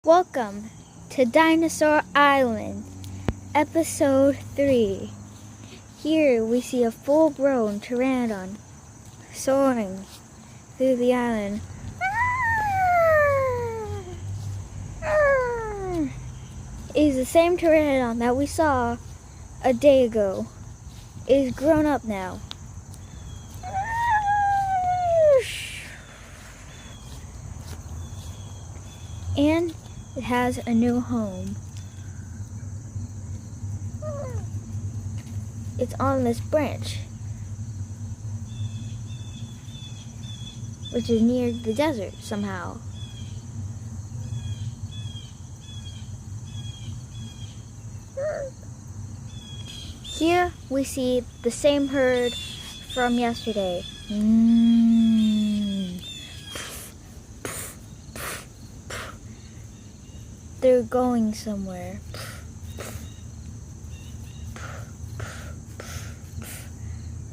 Welcome to Dinosaur Island, Episode 3. Here we see a full-grown pteranodon soaring through the island. It is the same pteranodon that we saw a day ago. It is grown up now. And it has a new home. It's on this branch, which is near the desert somehow. Here we see the same herd from yesterday. They're going somewhere.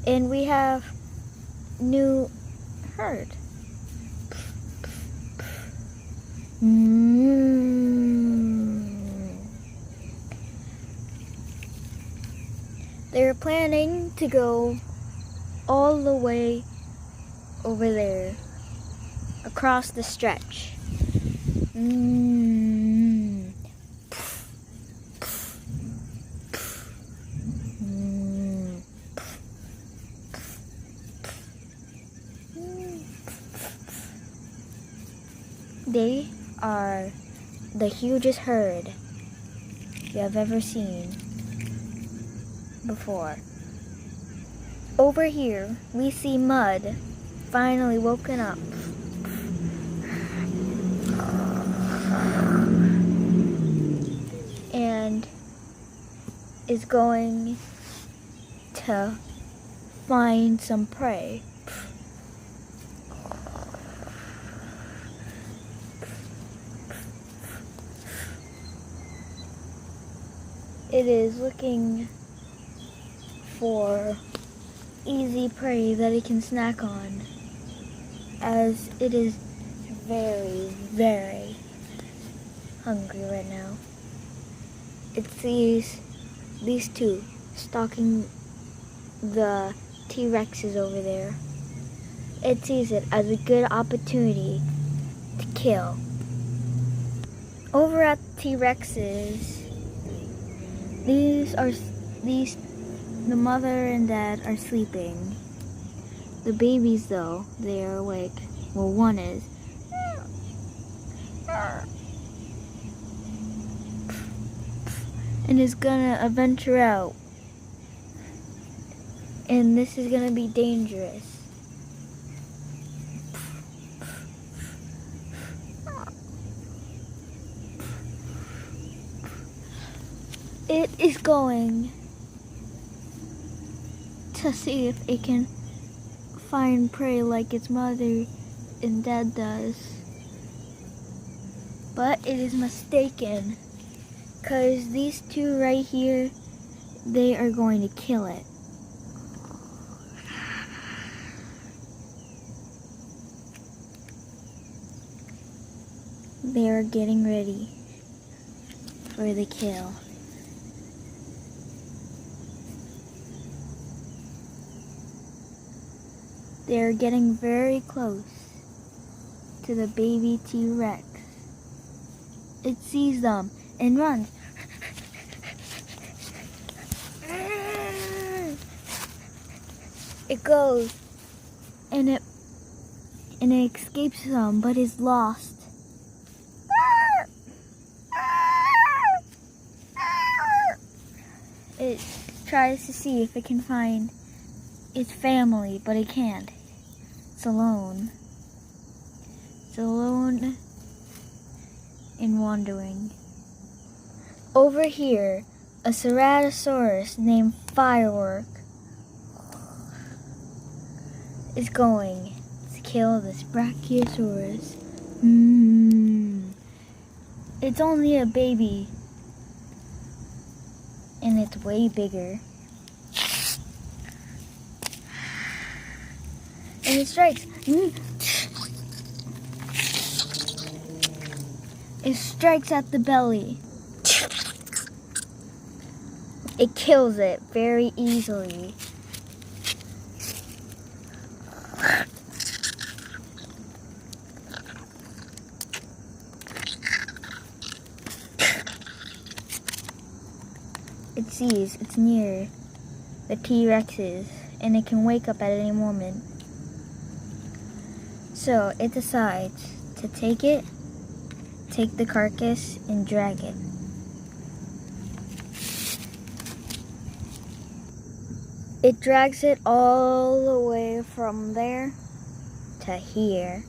And we have new herd. They're planning to go all the way over there, across the stretch. They are the hugest herd you have ever seen before. Over here, we see Mud finally woken up. And is going to find some prey. It is looking for easy prey that it can snack on, as it is very, very hungry right now. It sees these two stalking the T-Rexes over there. It sees it as a good opportunity to kill. Over at the T-Rexes, the mother and dad are sleeping. The babies, though, they are awake. Well, one is. And is gonna venture out. And this is gonna be dangerous. It is going to see if it can find prey like its mother and dad does. But it is mistaken, because these two right here, they are going to kill it. They are getting ready for the kill. They're getting very close to the baby T-Rex. It sees them and runs. It goes and it escapes them, but is lost. It tries to see if it can find its family, but it can't. It's alone. It's alone and wandering. Over here, a Ceratosaurus named Firework is going to kill this Brachiosaurus. It's only a baby, and it's way bigger. And it strikes. It strikes at the belly. It kills it very easily. It sees it's near the T-Rexes and it can wake up at any moment. So it decides to take the carcass and drag it. It drags it all the way from there to here.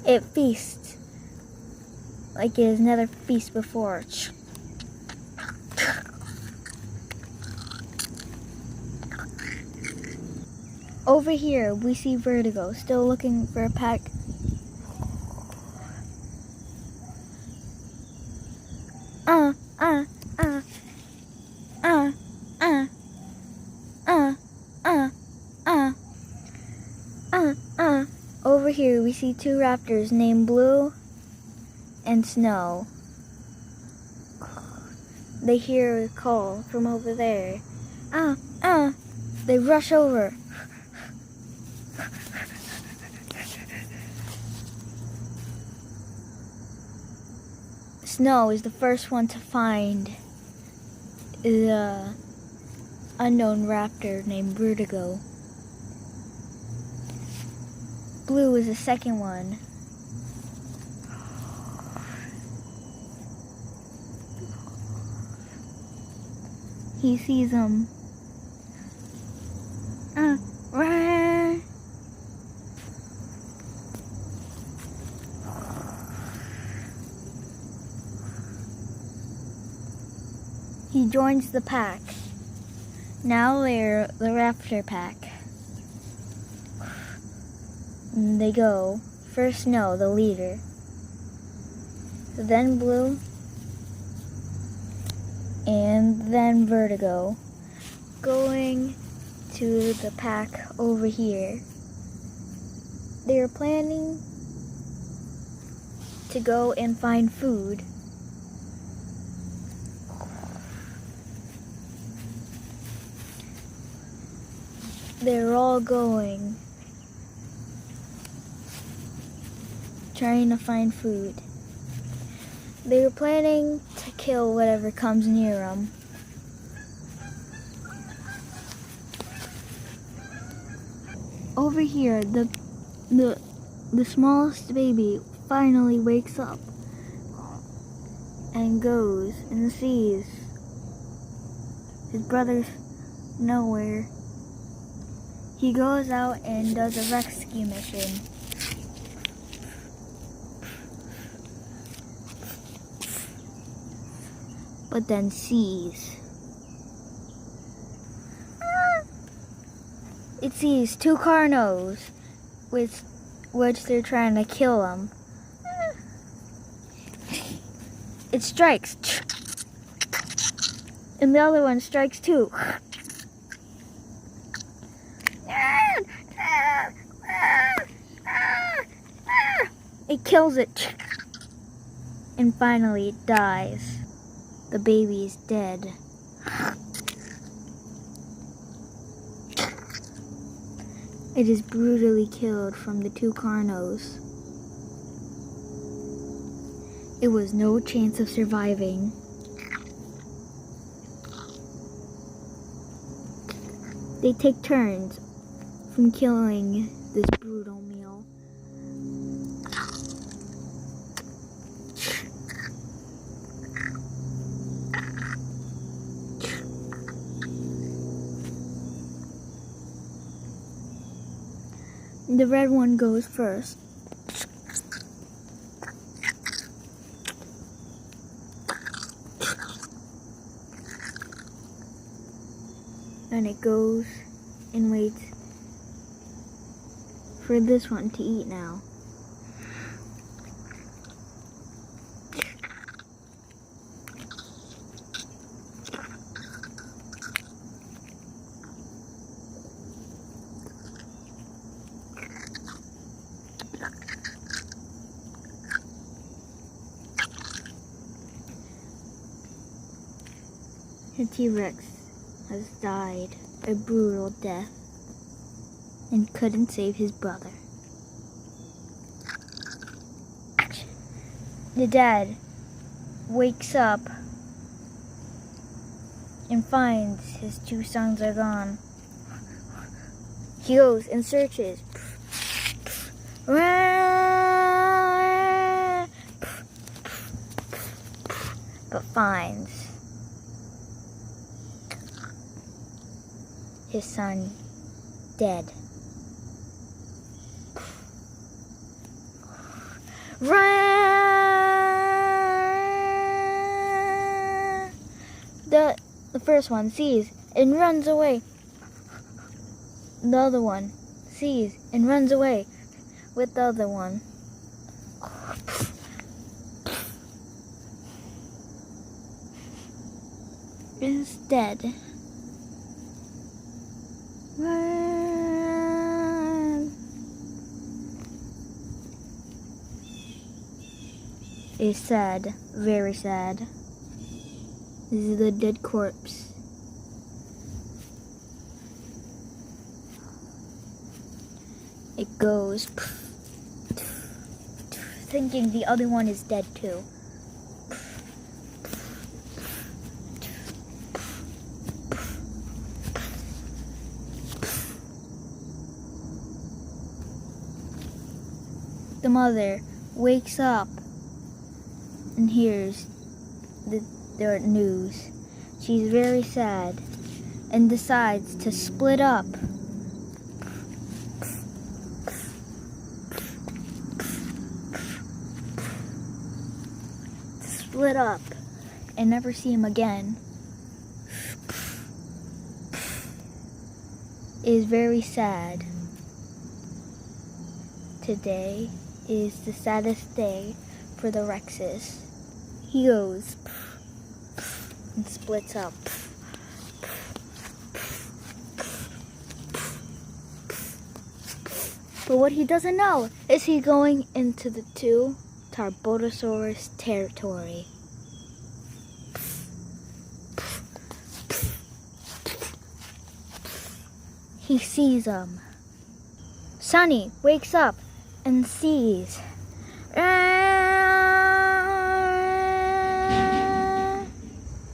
It feasts like it has never feasted before. Over here, we see Vertigo still looking for a pack. Over here, we see two raptors named Blue and Snow. They hear a call from over there. They rush over. Snow is the first one to find the unknown raptor named Vertigo. Blue is the second one. He sees him. He joins the pack. Now they're the raptor pack. And they go. First Snow, the leader. Then Blue. And then Vertigo. Going to the pack over here. They're planning to go and find food. They're all going, trying to find food. They were planning to kill whatever comes near them. Over here, the smallest baby finally wakes up and goes and sees his brother's nowhere. He goes out and does a rescue mission. But then sees. It sees two carnos, which they're trying to kill them. It strikes. And the other one strikes too. It kills it. And finally it dies. The baby is dead. It is brutally killed from the two carnos. It was no chance of surviving. They take turns from killing this brutal meal. The red one goes first. And it goes and waits for this one to eat now. The T-Rex has died a brutal death and couldn't save his brother. Action. The dad wakes up and finds his two sons are gone. He goes and searches, but finds his son dead. The first one sees and runs away. The other one sees and runs away with the other one. Is dead. Is sad, very sad. This is the dead corpse. It goes, thinking the other one is dead too. The mother wakes up and hears their news. She's very sad and decides to split up. Split up and never see him again. Is very sad. Today is the saddest day for the Rexes. He goes and splits up. But what he doesn't know is he's going into the two Tarbosaurus territory. He sees them. Sonny wakes up and sees.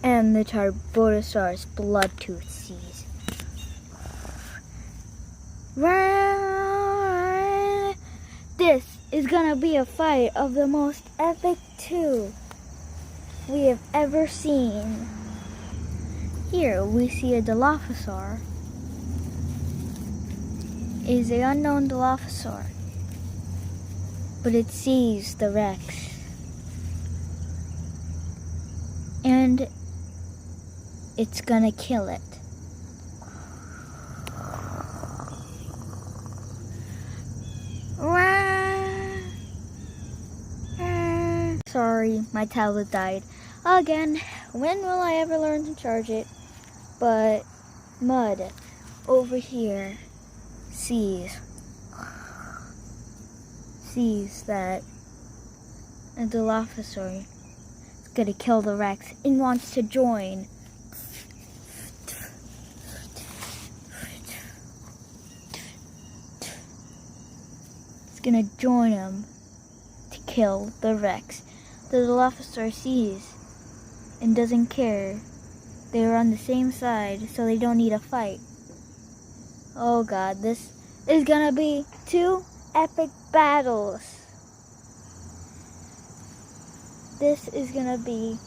And the Tarbosaurus Bloodtooth sees. This is gonna be a fight of the most epic two we have ever seen. Here we see a Dilophosaur. It is an unknown Dilophosaur, but it sees the Rex. And it's gonna kill it. Sorry, my tablet died. Again, when will I ever learn to charge it? But Mud over here sees that a Dilophosaur is gonna kill the Rex and wants to join. It's gonna join him to kill the Rex. The Dilophosaur sees and doesn't care. They are on the same side, so they don't need a fight. Oh god, this is gonna be two epic battles. This is gonna be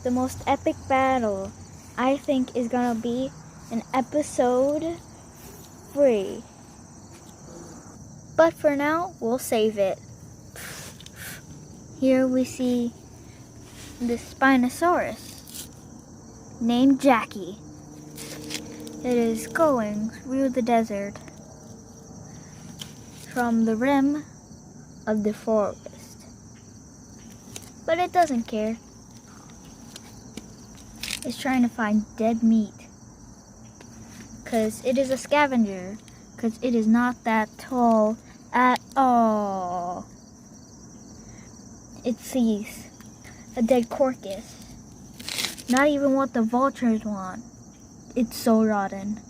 the most epic battle I think is gonna be in episode 3. But for now, we'll save it. Here we see the Spinosaurus named Jackie. It is going through the desert. from the rim of the forest. But it doesn't care. It's trying to find dead meat. Because it is a scavenger. Because it is not that tall at all. It sees a dead carcass. Not even what the vultures want. It's so rotten.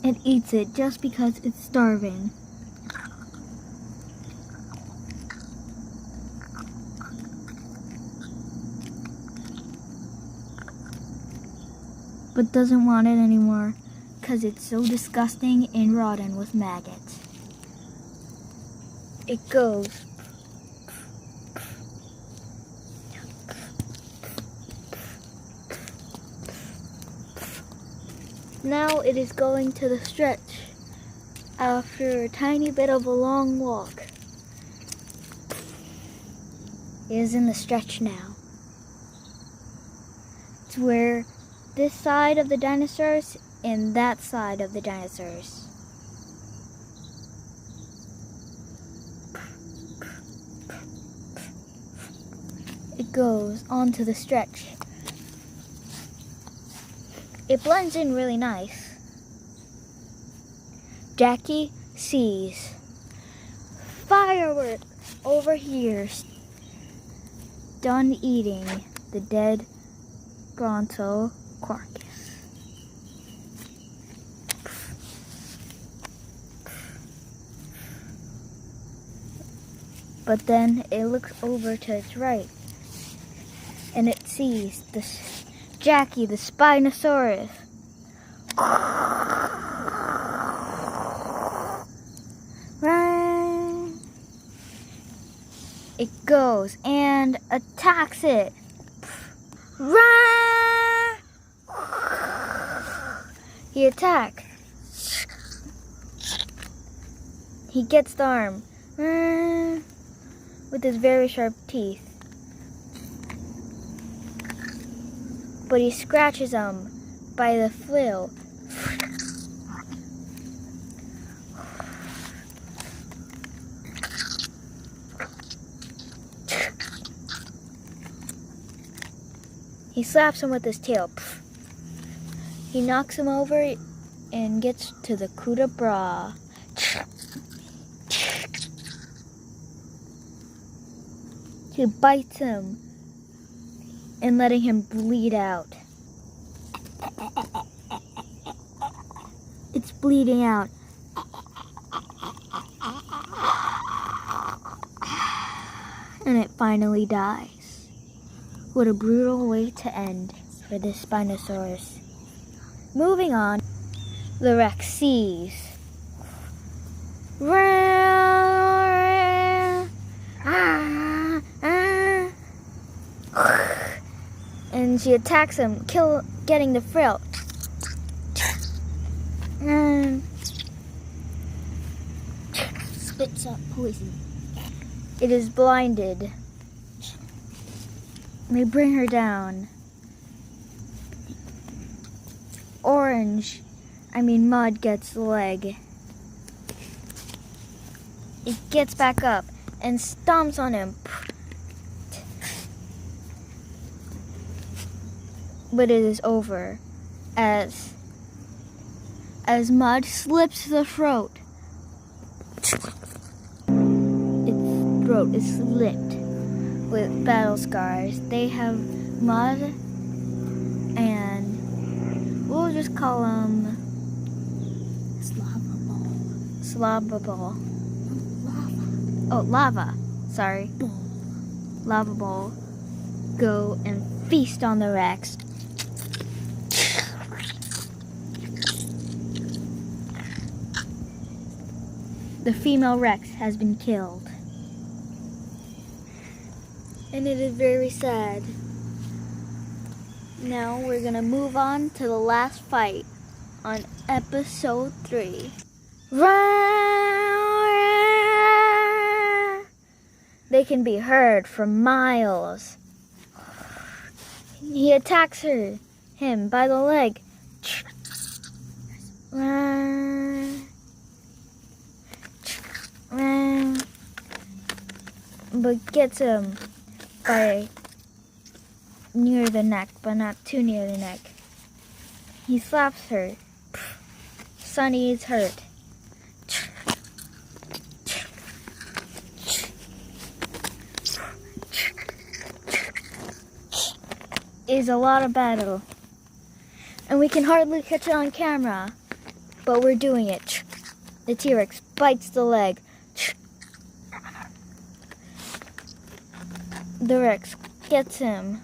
It eats it just because it's starving. But doesn't want it anymore because it's so disgusting and rotten with maggots. It goes. Now it is going to the stretch after a tiny bit of a long walk. It is in the stretch now. It's where this side of the dinosaurs and that side of the dinosaurs. It goes onto the stretch. It blends in really nice. Jackie sees fireworks over here. Done eating the dead Bronto carcass. But then it looks over to its right and it sees this Jackie the Spinosaurus. It goes and attacks it. He attacks. He gets the arm with his very sharp teeth. But he scratches him by the flill. He slaps him with his tail. He knocks him over and gets to the coup de bras. He bites him and letting him bleed out. It's bleeding out. And it finally dies. What a brutal way to end for this Spinosaurus. Moving on, the Rex sees. And she attacks him, getting the frill. Spits out poison. It is blinded. They bring her down. Mud gets the leg. It gets back up and stomps on him. But it is over as Mud slips the throat. Its throat is slipped with battle scars. They have Mud and we'll just call them Slobber Ball. Lava. Oh, lava. Sorry. Ball. Lava Ball. Go and feast on the Rex. The female Rex has been killed. And it is very sad. Now we're gonna move on to the last fight on episode 3. They can be heard from miles. He attacks her him by the leg. But gets him by near the neck, but not too near the neck. He slaps her. Sunny is hurt. Is a lot of battle. And we can hardly catch it on camera, but we're doing it. The T-Rex bites the leg. The Rex gets him.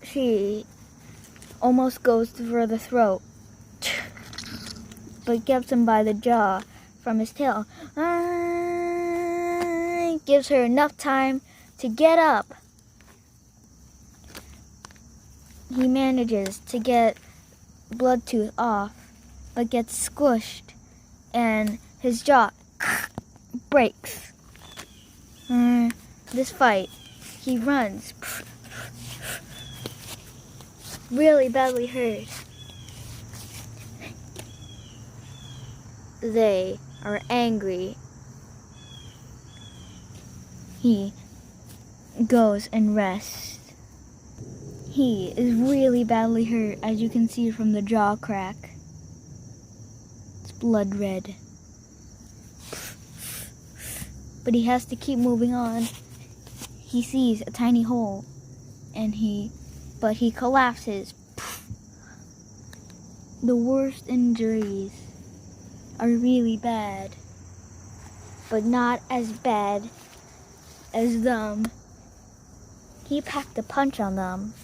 She almost goes for the throat, but gets him by the jaw from his tail. Gives her enough time to get up. He manages to get Bloodtooth off, but gets squished, and his jaw breaks. This fight, he runs, really badly hurt. They are angry. He goes and rests. He is really badly hurt, as you can see from the jaw crack. It's blood red. But he has to keep moving on. He sees a tiny hole, and he collapses. The worst injuries are really bad, but not as bad as them. He packed a punch on them.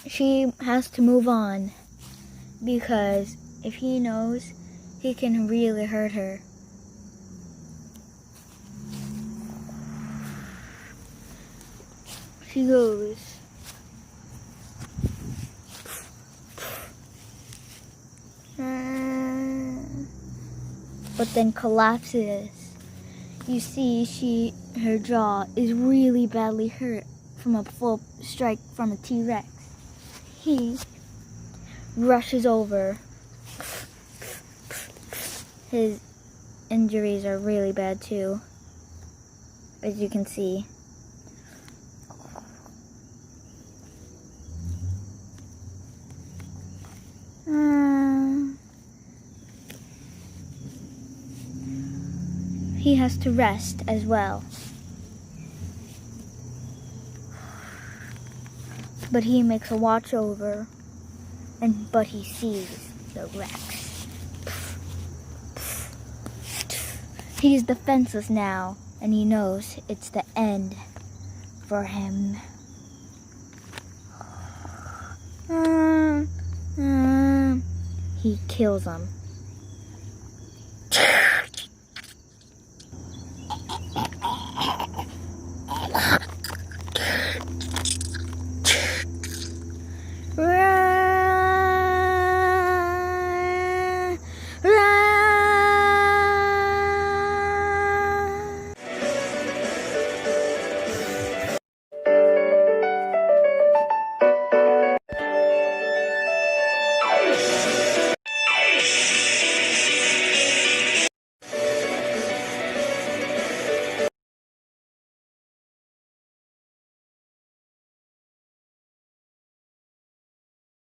She has to move on, because if he knows, he can really hurt her. She goes. But then collapses. You see, her jaw is really badly hurt from a full strike from a T-Rex. He rushes over. His injuries are really bad too, as you can see. He has to rest as well. But he makes a watch over, but he sees the Rex. He's defenseless now, and he knows it's the end for him. He kills him.